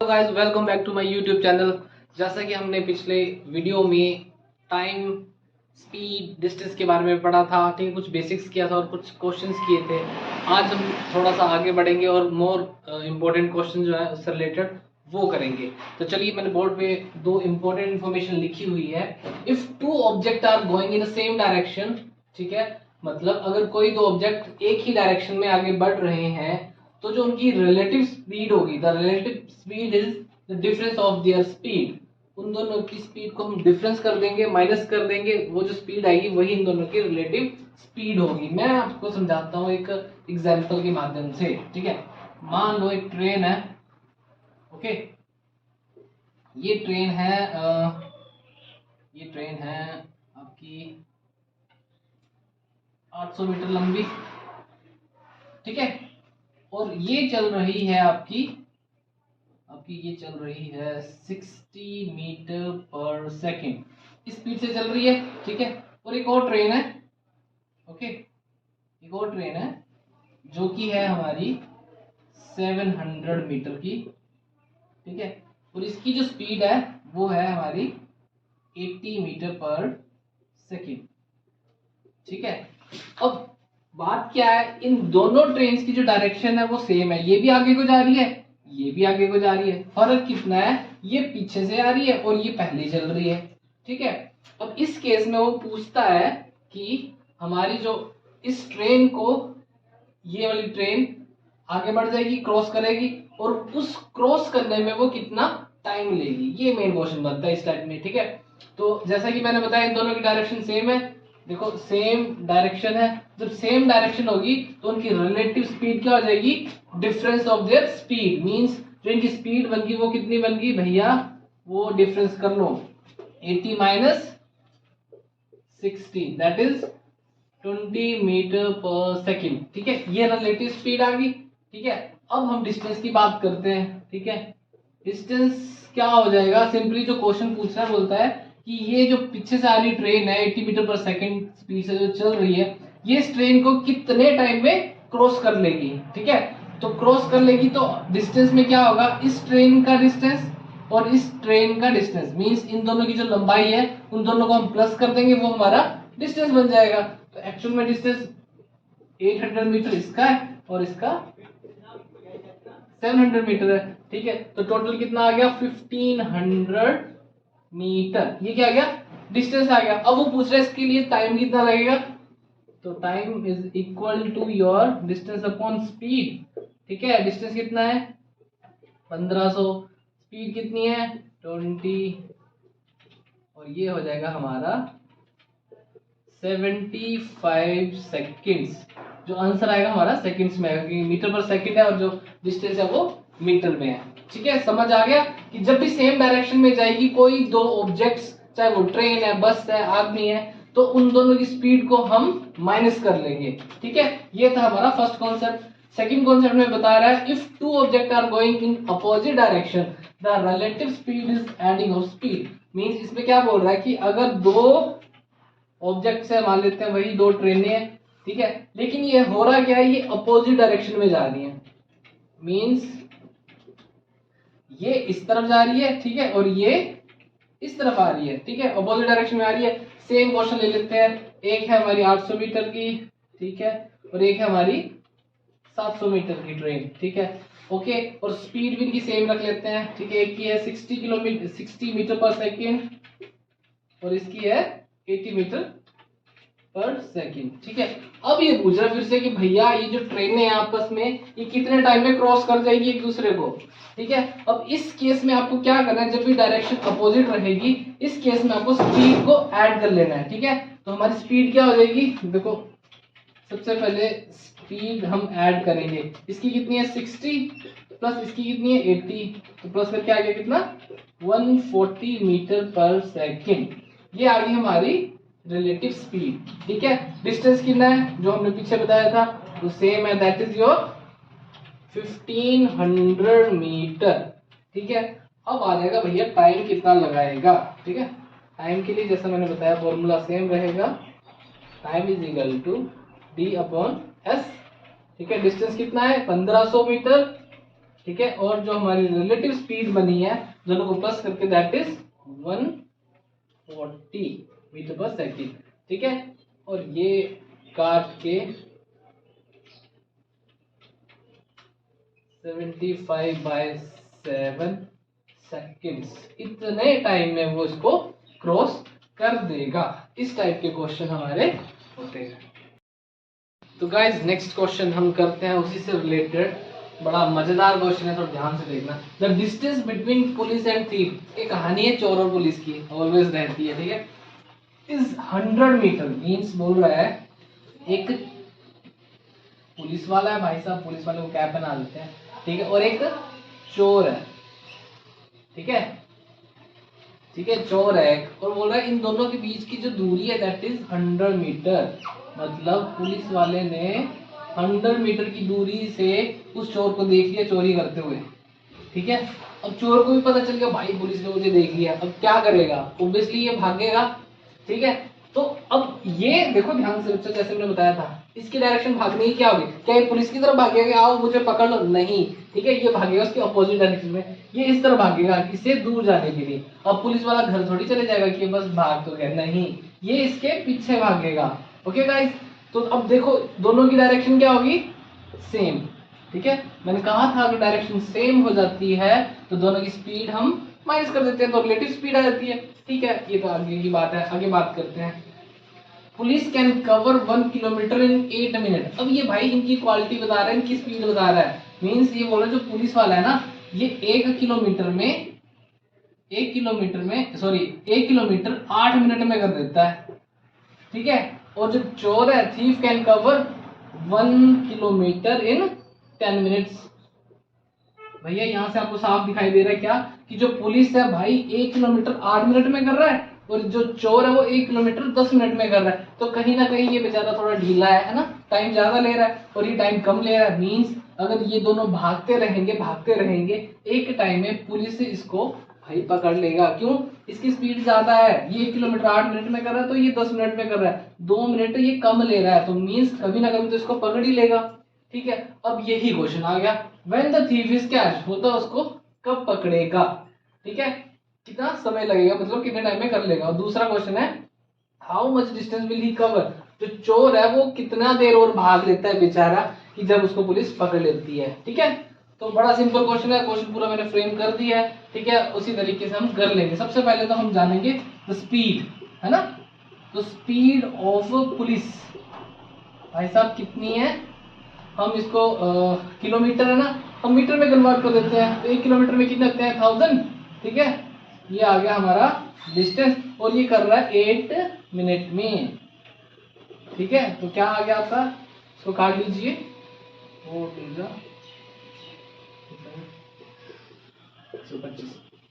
Guys, welcome back to my YouTube channel. जैसा कि हमने पिछले वीडियो में टाइम, स्पीड, डिस्टेंस के बारे में पढ़ा था, ठीक है, कुछ बेसिक्स किया था और कुछ क्वेश्चंस किए थे। आज हम थोड़ा सा आगे बढ़ेंगे और मोर इम्पोर्टेंट क्वेश्चन जो है उससे रिलेटेड वो करेंगे। तो चलिए, मैंने बोर्ड पे दो इम्पोर्टेंट इन्फॉर्मेशन लिखी हुई है। If two object are going in the same direction, ठीक है, मतलब अगर कोई दो ऑब्जेक्ट एक ही डायरेक्शन में आगे बढ़ रहे हैं तो जो उनकी रिलेटिव स्पीड होगी, the relative speed is the difference of their speed. उन दोनों की स्पीड को हम डिफरेंस कर देंगे, माइनस कर देंगे, वो जो स्पीड आएगी वही इन दोनों की रिलेटिव स्पीड होगी। मैं आपको समझाता हूँ एक एग्जांपल के माध्यम से, ठीक है। मान लो एक ट्रेन है, ओके, ये ट्रेन है ये ट्रेन है आपकी 800 मीटर लंबी, ठीक है, और ये चल रही है आपकी ये चल रही है 60 मीटर पर सेकेंड स्पीड से चल रही है, ठीक है। और एक और ट्रेन है, ओके, एक और ट्रेन है जो कि है हमारी 700 मीटर की, ठीक है, और इसकी जो स्पीड है वो है हमारी 80 मीटर पर सेकेंड, ठीक है। अब बात क्या है, इन दोनों ट्रेन की जो डायरेक्शन है वो सेम है, ये भी आगे को जा रही है, ये भी आगे को जा रही है। फर्क कितना है, ये पीछे से आ रही है और ये पहले चल रही है, ठीक है। अब इस केस में वो पूछता है कि हमारी जो इस ट्रेन को, ये वाली ट्रेन आगे बढ़ जाएगी, क्रॉस करेगी, और उस क्रॉस करने में वो कितना टाइम लेगी, ये मेन क्वेश्चन बनता है इस टाइप में, ठीक है। तो जैसा कि मैंने बताया, इन दोनों की डायरेक्शन सेम है, देखो सेम डायरेक्शन है। जब सेम डायरेक्शन होगी तो उनकी रिलेटिव स्पीड क्या हो जाएगी, difference of their speed. Means जो इनकी स्पीड बन गई वो कितनी बन गई भैया, वो डिफरेंस कर लो, 80 माइनस 60 दैट इज 20 मीटर पर सेकेंड, ठीक है। ये रिलेटिव स्पीड आ गई, ठीक है। अब हम डिस्टेंस की बात करते हैं, ठीक है। डिस्टेंस क्या हो जाएगा, सिंपली जो क्वेश्चन पूछ रहा है बोलता है कि ये जो पीछे से आ रही ट्रेन है 80 मीटर पर सेकेंड स्पीड से जो चल रही है, ये इस ट्रेन को कितने टाइम में क्रॉस कर लेगी, ठीक है। तो क्रॉस कर लेगी तो डिस्टेंस में क्या होगा, इस ट्रेन का डिस्टेंस और इस ट्रेन का डिस्टेंस, मींस इन दोनों की जो लंबाई है उन दोनों को हम प्लस कर देंगे, वो हमारा डिस्टेंस बन जाएगा। तो एक्चुअल में डिस्टेंस 800 मीटर इसका है और इसका 700 मीटर है, ठीक है। तो टोटल कितना आ गया, 1500 मीटर। ये क्या आ गया, डिस्टेंस आ गया। अब वो पूछ रहा है इसके लिए टाइम कितना लगेगा, तो time is equal to your distance upon speed, ठीक है। डिस्टेंस कितना है 1500, स्पीड कितनी है 20, और ये हो जाएगा हमारा 75 सेकेंड्स। जो आंसर आएगा हमारा सेकंड्स में आएगा, क्योंकि मीटर पर सेकंड है और जो डिस्टेंस है वो मीटर में है, ठीक है। समझ आ गया कि जब भी सेम डायरेक्शन में जाएगी कोई दो ऑब्जेक्ट्स, चाहे वो ट्रेन है, बस है, आदमी है, तो उन दोनों की स्पीड को हम माइनस कर लेंगे, ठीक है। ये था हमारा फर्स्ट कॉन्सेप्ट। सेकंड कॉन्सेप्ट में बता रहा है, if two object are going in opposite direction the relative speed is adding of speed. Means इसमें क्या बोल रहा है कि अगर दो ऑब्जेक्ट से मान लेते हैं वही दो ट्रेनें हैं, ठीक है, लेकिन ये हो रहा क्या है, ये अपोजिट डायरेक्शन में जा रही है। मींस ये इस तरफ जा रही है, ठीक है, और ये इस तरफ आ रही है, ठीक है, अपोजिट डायरेक्शन में आ रही है। सेम क्वेश्चन ले लेते हैं, एक है हमारी 800 मीटर की, ठीक है, और एक है हमारी 700 मीटर की ट्रेन, ठीक है, ओके। और स्पीड भी इनकी सेम रख लेते हैं, ठीक है। एक की है 60 मीटर पर सेकेंड और इसकी है 80 मीटर पर सेकेंड, ठीक है। अब ये पूछ रहा है फिर से कि भैया ये जो ट्रेनें हैं आपस में ये कितने टाइम में क्रॉस कर जाएगी एक दूसरे को, ठीक है। अब इस केस में आपको क्या करना है, जब भी डायरेक्शन अपोजिट रहेगी इस केस में आपको स्पीड को ऐड कर लेना है, ठीक है। तो हमारी स्पीड क्या हो जाएगी, देखो सबसे पहले स्पीड हम ऐड करेंगे, इसकी कितनी है 60 प्लस इसकी कितनी है 80, तो प्लस करके आ गया कितना 140 मीटर पर सेकेंड। ये आ गई हमारी रिलेटिव स्पीड, ठीक है। डिस्टेंस कितना है जो हमने पीछे बताया था वो सेम है, दैट इज योर 1500 मीटर, ठीक है। अब आ जाएगा भैया टाइम कितना लगाएगा, ठीक है। टाइम के लिए जैसा मैंने बताया फॉर्मूला सेम रहेगा, time is equal to D upon S, ठीक है। डिस्टेंस कितना है 1500 मीटर ठीक है, और जो हमारी रिलेटिव स्पीड बनी है दोनों को प्लस करके दैट इज 140 मीटर पर सेकेंड। ठीक है, और ये काट के 75/7 सेकेंड्स इतने टाइम में वो इसको क्रॉस कर देगा। इस टाइप के क्वेश्चन हमारे होते हैं। तो गाइज नेक्स्ट क्वेश्चन हम करते हैं उसी से रिलेटेड, बड़ा मजेदार क्वेश्चन है, तो ध्यान से देखना। The distance between police and thief, एक कहानी है चोर और पुलिस की, ऑलवेज रहती है। ठीक है, इज 100 मीटर, मीन्स बोल रहा है एक पुलिस वाला है भाई साहब, पुलिस वाले को कैप बना देते हैं, ठीक है, और एक चोर है। ठीक है, ठीक है, चोर है और बोल रहा है इन दोनों के बीच की जो दूरी है दैट इज 100 मीटर। मतलब पुलिस वाले ने 100 मीटर की दूरी से उस चोर को देख लिया चोरी करते हुए। ठीक है, अब चोर को भी पता चल गया भाई पुलिस ने मुझे देख लिया, अब क्या करेगा, ऑब्वियसली ये भागेगा। ठीक है, तो अब ये देखो ध्यान से बच्चा, जैसे मैंने बताया था इसकी डायरेक्शन भागने की क्या होगी, क्या ये पुलिस की तरफ भागेगा आओ मुझे पकड़ लो, नहीं। ठीक है, ये भागेगा उसके अपोजिट डायरेक्शन में, ये इस तरह भागेगा इससे दूर जाने के लिए। अब पुलिस वाला घर थोड़ी चले जाएगा कि बस भाग तो गया, नहीं, ये इसके पीछे भागेगा। ओके गाइस, तो अब देखो दोनों की डायरेक्शन क्या होगी, सेम। ठीक है, मैंने कहा था अगर डायरेक्शन सेम हो जाती है तो दोनों की स्पीड हम माइनस कर देते हैं तो रिलेटिव स्पीड आ जाती है। ठीक है, ये तो आगे की बात है, आगे बात करते हैं। Police can cover 1 kilometre in 8 minute. अब ये भाई इनकी क्वालिटी बता रहा है, इनकी स्पीड बता रहा है, मीन्स ये बोल रहा है जो पुलिस वाला है ना ये 1 किलोमीटर में 1 किलोमीटर 8 मिनट में कर देता है। ठीक है, और जो चोर है thief can cover 1 kilometre in 10 minutes. भैया यहाँ से आपको साफ दिखाई दे रहा है क्या कि जो पुलिस है भाई 1 किलोमीटर 8 मिनट में कर रहा है और जो चोर है वो 1 किलोमीटर 10 मिनट में कर रहा है। तो कहीं ना कहीं ये बेचारा थोड़ा ढीला है ना, टाइम ज्यादा ले रहा है और ये टाइम कम ले रहा है। मीन्स अगर ये दोनों भागते रहेंगे एक टाइम में पुलिस इसको भाई पकड़ लेगा। क्यों, इसकी स्पीड ज्यादा है, ये 1 किलोमीटर 8 मिनट में कर रहा है तो ये 10 मिनट में कर रहा है, 2 मिनट ये कम ले रहा है, तो मीन्स कभी ना कभी तो इसको पकड़ ही लेगा। ठीक है, अब यही क्वेश्चन आ गया, when the thief is catch, होता उसको कब पकड़ेगा। ठीक है, कितना समय लगेगा, मतलब कितने टाइम में कर लेगा। और दूसरा क्वेश्चन है how much distance will he cover, जो चोर है वो कितना देर और भाग लेता है बेचारा कि जब उसको पुलिस पकड़ लेती है। ठीक है, तो बड़ा सिंपल क्वेश्चन है, क्वेश्चन पूरा मैंने फ्रेम कर दिया है। ठीक है, उसी तरीके से हम कर लेंगे। सबसे पहले तो हम जानेंगे द स्पीड, है ना, तो स्पीड ऑफ पुलिस भाई साहब कितनी है, हम इसको किलोमीटर है ना, हम मीटर में कन्वर्ट कर देते हैं, तो 1 किलोमीटर में कितने होते हैं 1000। ठीक है, ये आ गया हमारा डिस्टेंस और ये कर रहा है 8 मिनट में। ठीक है, तो क्या आ गया आपका, इसको काट लीजिए,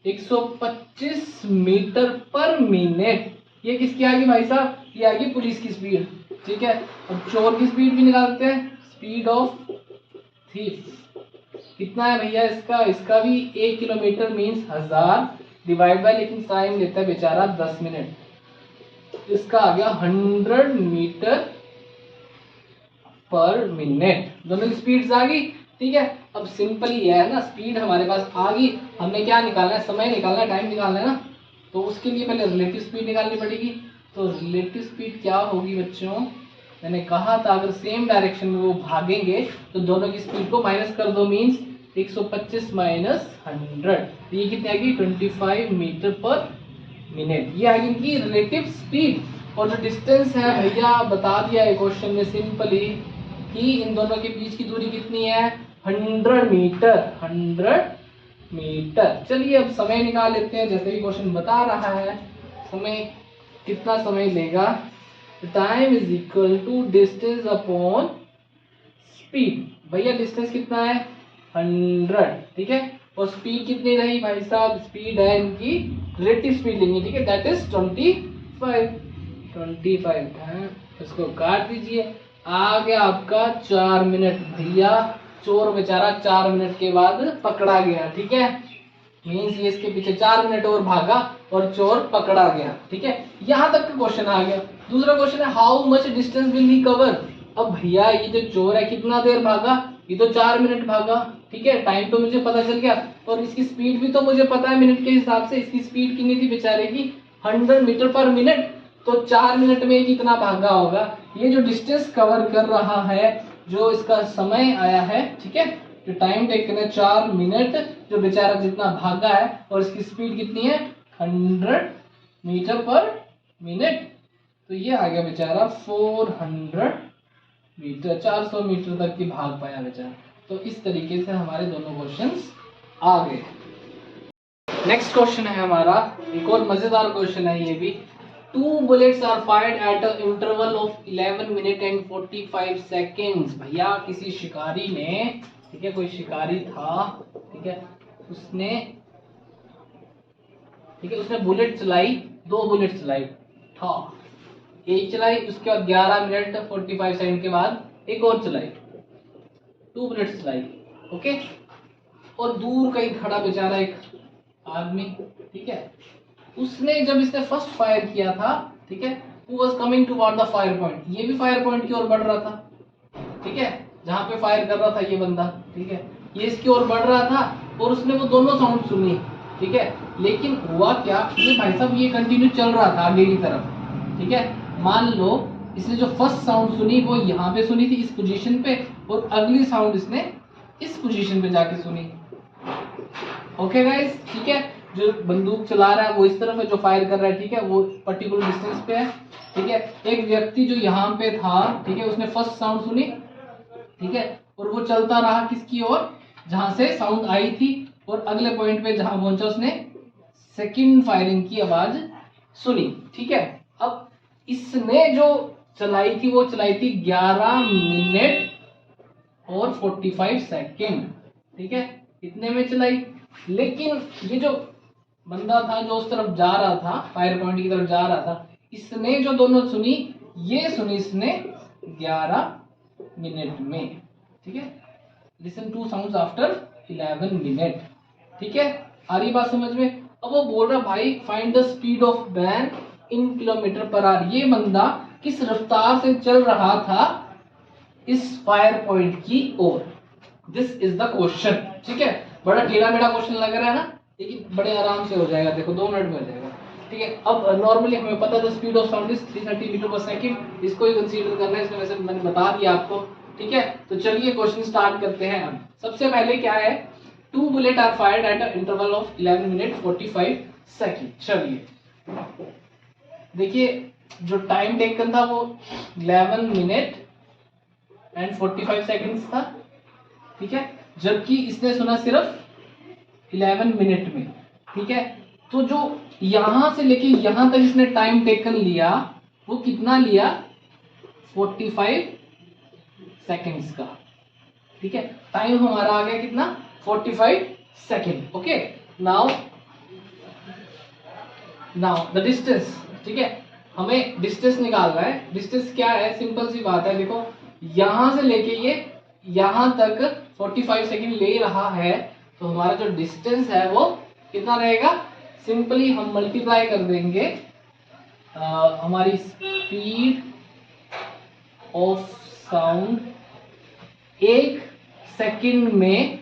125 मीटर पर मिनट। ये किसकी आ गई भाई साहब, ये आ गई पुलिस की स्पीड। ठीक है, अब चोर की स्पीड भी निकालते हैं, स्पीड ऑफ थीफ कितना है भैया इसका भी 1 किलोमीटर मीन्स 1000 डिवाइड बाय, लेकिन टाइम लेता है बेचारा 10 मिनट, इसका आ गया 100 मीटर पर मिनट। दोनों की स्पीड आ गई। ठीक है, अब सिंपल ही है ना, स्पीड हमारे पास आ गई, हमने क्या निकालना है, समय निकालना है, टाइम निकालना है ना, तो उसके लिए पहले रिलेटिव स्पीड निकालनी पड़ेगी। तो रिलेटिव स्पीड क्या होगी बच्चों, मैंने कहा था अगर सेम डायरेक्शन में वो भागेंगे तो दोनों की स्पीड को माइनस कर दो, मीन्स 125 माइनस 100, ये कितनी आएगी 25 मीटर पर मिनट, ये आएगी इनकी रिलेटिव स्पीड। और जो डिस्टेंस है भैया बता दिया है क्वेश्चन में सिंपली कि इन दोनों के बीच की दूरी कितनी है 100 मीटर, 100 मीटर। चलिए अब समय निकाल लेते हैं, जैसे भी क्वेश्चन बता रहा है समय कितना समय लेगा, time is equal to distance upon speed. भैया डिस्टेंस कितना है 100, ठीक है, और स्पीड कितनी रही भाई साहब, स्पीड है इनकी रिलेटिव स्पीड लेंगे, ठीक है, दैट इज 25 है, इसको काट दीजिए, आ गया आपका 4 मिनट। भैया चोर बेचारा 4 मिनट के बाद पकड़ा गया। ठीक है, मीन्स ये इसके पीछे 4 मिनट और भागा और चोर पकड़ा गया। ठीक है, यहाँ तक का क्वेश्चन आ गया। दूसरा क्वेश्चन है how much distance will he cover. अब भैया ये जो चोर है कितना देर भागा, ये तो 4 मिनट भागा, ठीक है, टाइम तो मुझे पता चल गया, और इसकी स्पीड भी तो मुझे पता है मिनट के हिसाब से। इसकी स्पीड कितनी थी बेचारे की, 100 मीटर पर मिनट, तो 4 मिनट में कितना भागा होगा। ये जो डिस्टेंस कवर कर रहा है, जो इसका समय आया है, ठीक है, जो टाइम टेकन है 4 मिनट, जो बेचारा जितना भागा है, और इसकी स्पीड कितनी है 100 मीटर पर मिनट, तो ये आ गया बेचारा 400 मीटर, 400 मीटर तक की भाग पाया बेचारा। तो इस तरीके से हमारे दोनों क्वेश्चंस आ गए। नेक्स्ट क्वेश्चन है हमारा, एक और मजेदार क्वेश्चन है ये भी। 2 bullets are fired at an interval of 11 minute and 45 seconds। भैया किसी शिकारी ने, ठीक है, कोई शिकारी था, ठीक है, उसने बुलेट चलाई, 2 बुलेट चलाई था, एक चलाई, उसके बाद 11 मिनट 45 सेकंड के बाद एक और चलाई, 2 बुलेट चलाई, ओके। और दूर कहीं खड़ा बेचारा एक आदमी, ठीक है, उसने जब इसने फर्स्ट फायर किया था, ठीक है, who was coming toward the fire point, ये भी फायर पॉइंट की ओर बढ़ रहा था, ठीक है, जहां पे फायर कर रहा था ये बंदा, ठीक है, ये इसकी ओर बढ़ रहा था, और उसने वो दोनों साउंड सुनी, ठीक है, लेकिन हुआ क्या, ये भाई साहब ये कंटिन्यू चल रहा था आगे की तरफ, ठीक है। मान लो इसने जो फर्स्ट साउंड सुनी वो यहाँ पे सुनी थी इस पोजीशन पे, और अगली साउंड इसने इस पोजीशन पे जाके सुनी, ओके गाइस, ठीक है। जो बंदूक चला रहा है वो इस तरफ है, जो फायर कर रहा है, ठीक है, वो पर्टिकुलर डिस्टेंस पे है, ठीक है। एक व्यक्ति जो यहाँ पे था, ठीक है, उसने फर्स्ट साउंड सुनी, ठीक है, और वो चलता रहा किसकी ओर, जहां से साउंड आई थी, और अगले पॉइंट पे जहां पहुंचा उसने सेकंड फायरिंग की आवाज सुनी, ठीक है। अब इसने जो चलाई थी वो चलाई थी 11 मिनट और 45 सेकेंड, ठीक है, इतने में चलाई। लेकिन ये जो बंदा था जो उस तरफ जा रहा था, फायर पॉइंट की तरफ जा रहा था, इसने जो दोनों सुनी, ये सुनी इसने 11 मिनट में, ठीक है। Listen to sounds after 11 minute, ठीक है, आ रही बात समझ में। अब वो बोल रहा भाई find the speed of van in kilometre per hour, ये बंदा किस रफ्तार से चल रहा था इस फायर पॉइंट की ओर, दिस इज द क्वेश्चन, ठीक है। बड़ा टेढ़ा मेढ़ा क्वेश्चन लग रहा है ना, लेकिन बड़े आराम से हो जाएगा, देखो 2 मिनट में हो जाएगा, ठीक है। अब नॉर्मली हमें पता है speed of sound is 330 metre per second, इसको ही कंसीडर करना है, इसमें वैसे मैंने बता दिया आपको, ठीक है। तो चलिए क्वेश्चन स्टार्ट करते हैं हम। सबसे पहले क्या है, 2 bullet are fired at a interval of 11 minute 45 second. चलिए देखिए, जो टाइम टेकन था वो 11 मिनट एंड 45 सेकंड्स था, ठीक है, जबकि इसने सुना सिर्फ 11 मिनट में, ठीक है। तो जो यहां से लेके यहां तक इसने टाइम टेकन लिया वो कितना लिया, 45 सेकंड्स का, ठीक है। टाइम हमारा आ गया कितना, 45 second, okay. Now the distance, ठीक है, हमें डिस्टेंस निकालना है। डिस्टेंस क्या है, सिंपल सी बात है, देखो यहां से लेके ये यहां तक 45 सेकंड ले रहा है, तो हमारा जो डिस्टेंस है वो कितना रहेगा, सिंपली हम मल्टीप्लाई कर देंगे हमारी स्पीड ऑफ साउंड 1 सेकंड में,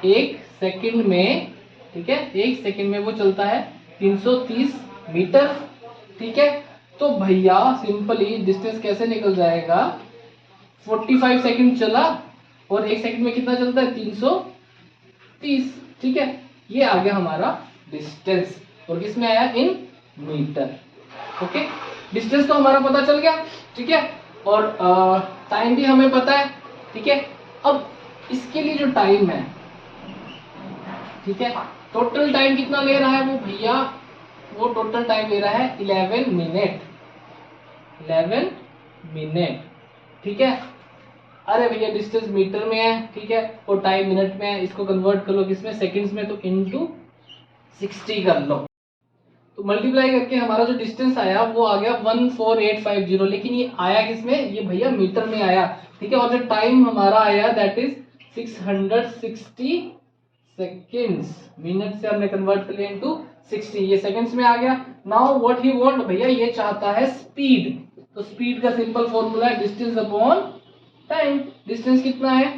1 सेकंड में, ठीक है, 1 सेकंड में वो चलता है 330 मीटर, ठीक है। तो भैया सिंपली डिस्टेंस कैसे निकल जाएगा, 45 सेकंड चला और 1 सेकंड में कितना चलता है, 330, ठीक है। ये आ गया हमारा डिस्टेंस, और किसमें आया, इन मीटर, ओके। डिस्टेंस तो हमारा पता चल गया, ठीक है, और टाइम भी हमें पता है, ठीक है। अब इसके लिए जो टाइम है, ठीक है, टोटल टाइम कितना ले रहा है वो भैया, वो टोटल टाइम ले रहा है 11 मिनट, 11 मिनट, ठीक है। अरे भैया डिस्टेंस मीटर में है, ठीक है, और टाइम मिनट में है, इसको कन्वर्ट कर लो किसमें, सेकंड्स में, तो इनटू 60 कर लो, तो मल्टीप्लाई करके हमारा जो डिस्टेंस आया वो आ गया 14850, लेकिन ये आया किसमें, ये भैया मीटर में आया, ठीक है। और जो टाइम हमारा आया दैट इज 660 सेकेंड्स, मिनट से हमने कन्वर्ट कर लिया इनटू 60, ये सेकंड्स में आ गया। नाउ व्हाट ही वांट, भैया ये चाहता है स्पीड, तो स्पीड का सिंपल फॉर्मूला है डिस्टेंस अपॉन टाइम। डिस्टेंस कितना है,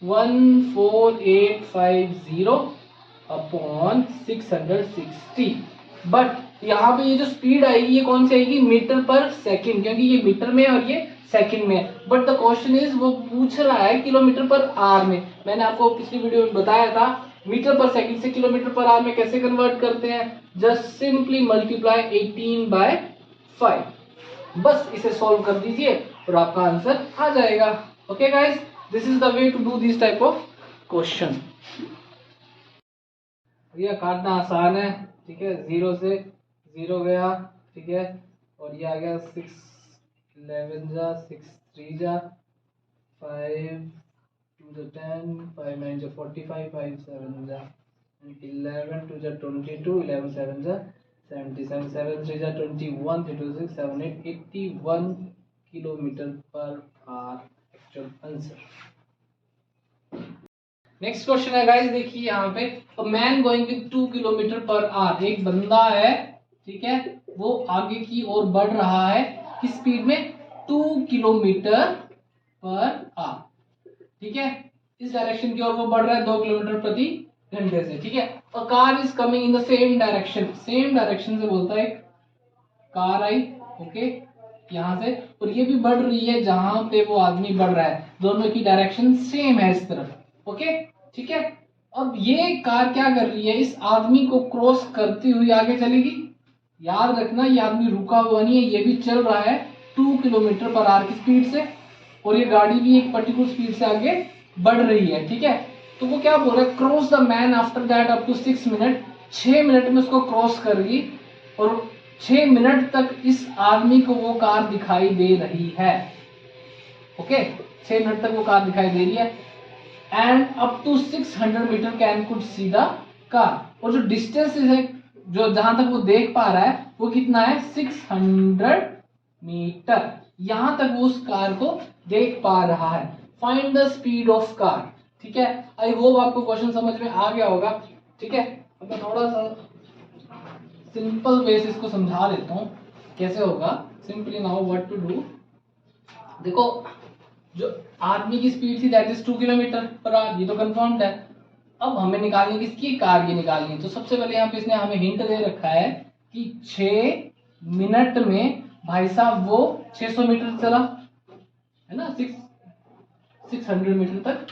14850 अपॉन 660। बट यहाँ पे ये जो स्पीड आएगी ये कौन सी आएगी, मीटर पर सेकंड, क्योंकि ये मीटर में और ये सेकंड में है। बट द क्वेश्चन इज वो पूछ रहा है किलोमीटर पर आवर में। मैंने आपको पिछली वीडियो में बताया था मीटर पर सेकंड से किलोमीटर पर आवर में कैसे कन्वर्ट करते हैं, जस्ट सिंपली मल्टीप्लाई 18/5। बस इसे सॉल्व कर दीजिए और आपका आंसर आ जाएगा। Okay guys, this is the way to do this type of question. ये काटना आसान है, ठीक है। 0 से 0 गया, ठीक है, और ये आ गया 6 11 जा 6 3 जा 5 2 जा 10 5 9 जा 45 5 7 जा 11 2 जा 22 11 7 जा 77 7 3 जा 21 3 2 6 7 8 81 kilometre per our actual answer. Next question है गाइस, देखिए यहाँ पे a man going with 2 kilometre per our, एक बंदा है, ठीक है, वो आगे की ओर बढ़ रहा है किस स्पीड में, 2 किलोमीटर पर आवर, ठीक है। इस डायरेक्शन की ओर वो बढ़ रहा है 2 किलोमीटर प्रति घंटे से, ठीक है। और car is coming in the same direction, same direction से बोलता है कार आई, ओके, यहाँ से, और ये भी बढ़ रही है जहां पे वो आदमी बढ़ रहा है, दोनों की डायरेक्शन सेम है इस तरफ, ओके, ठीक है। अब ये कार क्या कर रही है, इस आदमी को क्रॉस करती हुई आगे चलेगी। याद रखना ये आदमी रुका हुआ नहीं है, ये भी चल रहा है 2 किलोमीटर पर आवर की स्पीड से, और ये गाड़ी भी एक पर्टिकुलर स्पीड से आगे बढ़ रही है, ठीक है। तो वो क्या बोल रहा है, cross the man after that up to 6 minute, 6 minute में उसको क्रॉस करेगी, और 6 मिनट तक इस आदमी को वो कार दिखाई दे रही है, ओके, 6 मिनट तक वो कार दिखाई दे रही है। And up to 600 metre can could see the car, और जो डिस्टेंस है, जो जहां तक वो देख पा रहा है वो कितना है, 600 मीटर, यहां तक वो उस कार को देख पा रहा है। Find the speed of car, ठीक है। आई होप आपको क्वेश्चन समझ में आ गया होगा, ठीक है। अब मैं थोड़ा सा सिंपल वे से इसको समझा देता हूँ कैसे होगा। Simply now what to do, देखो जो आदमी की स्पीड थी that is 2 kilometre per hour, ये तो कंफर्म्ड है। अब हमें निकालनी किसकी, कार की निकालनी है। तो सबसे पहले यहाँ पे इसने हमें हिंट दे रखा है कि 6 मिनट में भाई साहब वो 600 मीटर चला, है ना, 600 मीटर तक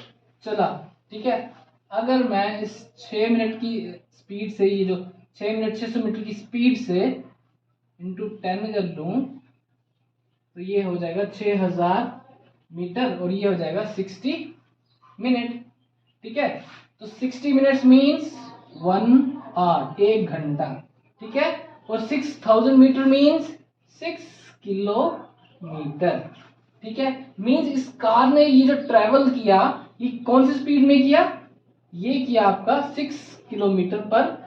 चला, ठीक है। अगर मैं इस 6 मिनट की स्पीड से, ये जो 6 मिनट 600 मीटर की स्पीड से इंटू 10 कर लूं तो ये हो जाएगा 6000 मीटर, और ये हो जाएगा 60 मिनट, ठीक है। तो 60 मिनट्स मीन्स 1 आवर, 1 घंटा, ठीक है। और 6000 मीटर मीन्स 6 किलोमीटर, ठीक है। मीन्स इस कार ने ये जो ट्रेवल किया, ये कौन सी स्पीड में किया, ये किया आपका 6 किलोमीटर पर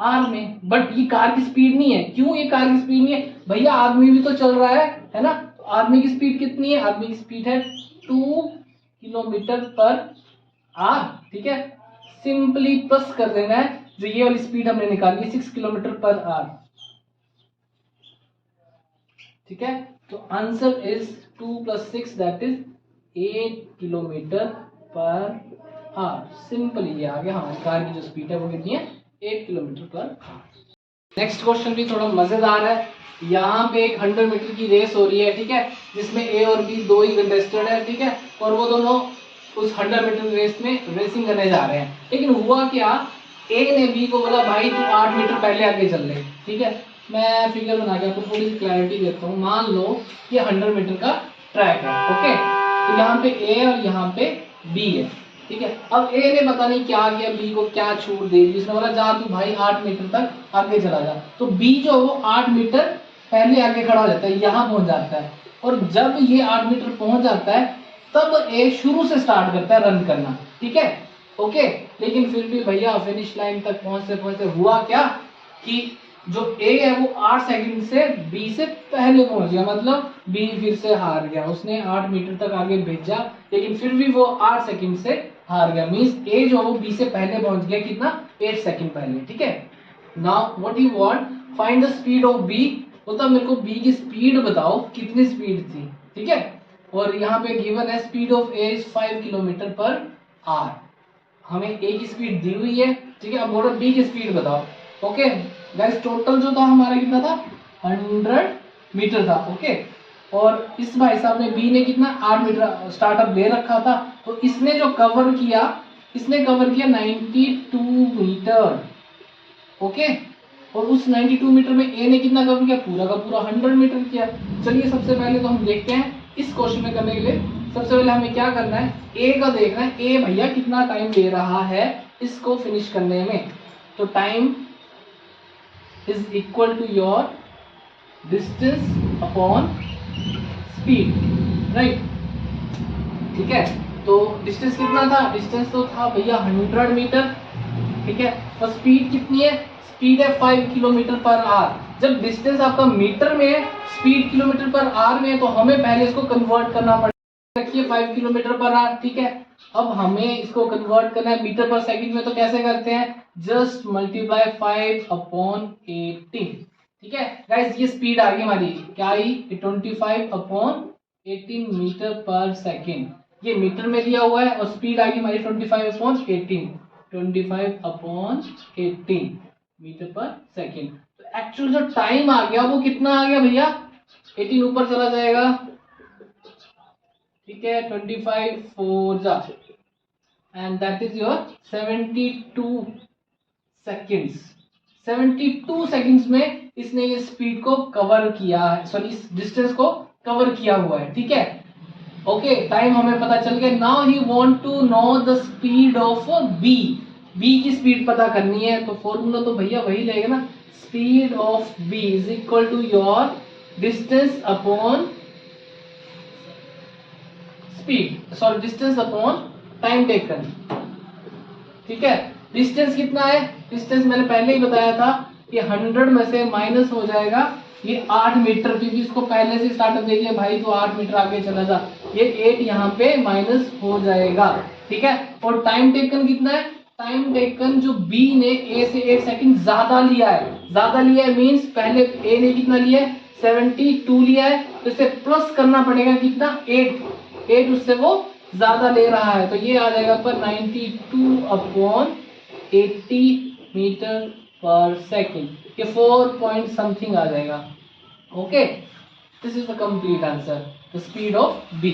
आवर में। बट ये कार की स्पीड नहीं है, क्यों ये कार की स्पीड नहीं है, भैया आदमी भी तो चल रहा है ना। तो आदमी की स्पीड कितनी है, आदमी की स्पीड है 2 किलोमीटर पर आवर, ठीक है। सिंपली प्लस कर देना है, जो ये वाली स्पीड हमने निकाली है 6 किलोमीटर पर आवर, ठीक है। तो answer is 2 + 6 that is 8 kilometre per our. Simply ये आ गया, हमारी कार की जो स्पीड है वो कितनी है, 8 kilometre per our. Next question भी थोड़ा मजेदार है। यहाँ पे एक 100 मीटर की रेस हो रही है, ठीक है, जिसमें ए और बी दो ही कंटेस्टेंट है, ठीक है, और वो दोनों उस 100 मीटर रेस में रेसिंग करने जा रहे हैं। लेकिन हुआ क्या, ए ने बी को बोला भाई तू 8 मीटर पहले आगे चल ले, ठीक है। मैं फिगर बना के आपको थोड़ी सी क्लैरिटी देता हूँ। मान लो ये 100 मीटर का ट्रैक है, ओके, तो यहाँ पे ए और यहाँ पे बी है, ठीक है। अब ए ने पता नहीं क्या किया, बी को क्या छूट दे दी, उसने बोला जा तू भाई 8 मीटर तक आगे चला जा। तो बी जो वो 8 मीटर पहले आगे खड़ा हो जाता है, यहाँ पहुंच जाता है, और जब ये 8 मीटर पहुंच जाता है तब ए शुरू से स्टार्ट करता है रन करना, ठीक है, ओके। लेकिन फिर भी भैया फिनिश लाइन तक पहुंचते पहुंचते हुआ क्या कि जो ए है वो 8 सेकंड से बी से पहले पहुंच गया, मतलब बी फिर से हार गया। उसने 8 मीटर तक आगे भेजा, लेकिन फिर भी वो 8 सेकंड से हार गया। मींस ए जो वो बी से पहले पहुंच गया, कितना, 8 सेकंड पहले, ठीक है। Now what you want, find the speed of B, बोलता मेरे को बी की स्पीड बताओ कितनी स्पीड थी, ठीक है। और यहाँ पे गिवन है speed of A is 5 kilometre पर आर। हमें ए की स्पीड दी हुई है, ठीक है। अब बोलो बी की स्पीड बताओ। ओके गाइस, टोटल जो था हमारा कितना था, 100 मीटर था। ओके, और इस भाई साहब ने बी ने कितना 8 मीटर स्टार्टअप दे रखा था, तो इसने जो कवर किया, इसने कवर किया 92 मीटर। ओके, और उस 92 मीटर में ए ने कितना कवर किया, पूरा का पूरा 100 मीटर किया। चलिए सबसे पहले तो हम देखते हैं इस क्वेश्चन में करने के लिए सबसे पहले हमें क्या करना है, ए का देखना है, ए भैया कितना टाइम ले रहा है इसको फिनिश करने में। तो time is equal to your distance upon speed, right. ठीक है, तो डिस्टेंस कितना था, डिस्टेंस तो था भैया 100 मीटर, ठीक है। और स्पीड कितनी है, स्पीड है 5 किलोमीटर पर आवर। जब डिस्टेंस आपका मीटर में है, स्पीड किलोमीटर पर आवर में है, तो हमें पहले इसको कन्वर्ट करना पड़ेगा। रखिए 5 किलोमीटर पर आवर, ठीक है। अब हमें इसको कन्वर्ट करना है मीटर पर सेकंड में, तो कैसे करते हैं, जस्ट मल्टीप्लाई 5 अपॉन 18, ठीक है। गाइस ये स्पीड आ गई हमारी, क्या आई, 25 अपॉन 18 मीटर पर सेकेंड। ये मीटर में दिया हुआ है, और स्पीड आ गई हमारी 25 अपॉन 18, 25 अपॉन 18 मीटर पर सेकेंड। तो एक्चुअल जो टाइम आ गया वो कितना आ गया भैया, 18 ऊपर चला जाएगा, ठीक है, 25 4 जा, and that is your 72 seconds. 72 seconds में इसने ये स्पीड को कवर किया है, सॉरी इस डिस्टेंस को कवर किया हुआ है, ठीक है। ओके, टाइम हमें पता चल गया। Now he want to know the speed of B, B की स्पीड पता करनी है, तो फॉर्मूला तो भैया वही रहेगा ना, speed of B is equal to your distance upon speed, sorry distance upon time taken, ठीक है। डिस्टेंस कितना है, डिस्टेंस मैंने पहले ही बताया था, ये 100 में से माइनस हो जाएगा ये 8 मीटर, क्योंकि इसको पहले से स्टार्टअप दे दिया भाई, तो 8 मीटर आगे चला जा, ये 8 यहाँ पे माइनस हो जाएगा, ठीक है। और टाइम टेकन कितना है, टाइम टेकन जो बी ने ए से 8 सेकंड ज्यादा लिया है, ज्यादा लिया है मींस पहले ए ने कितना लिया है, 72 लिया है, तो इसे प्लस करना पड़ेगा कितना, 8 उससे वो ज्यादा ले रहा है, तो ये आ जाएगा पर 92 अपॉन 80 मीटर पर सेकेंड, ये 4 पॉइंट समथिंग आ जाएगा। Okay, this is the complete answer, the speed of B.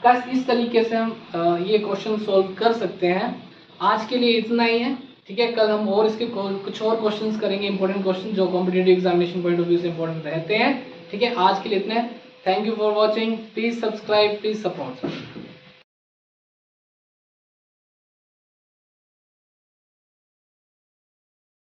Guys इस तरीके से हम ये क्वेश्चन सॉल्व कर सकते हैं। आज के लिए इतना ही है, ठीक है। कल हम और इसके कुछ और क्वेश्चंस करेंगे, इंपॉर्टेंट क्वेश्चन जो competitive examination point of view से इंपॉर्टेंट रहते हैं, ठीक है। आज के लिए इतना है, thank you for watching, please subscribe, please support.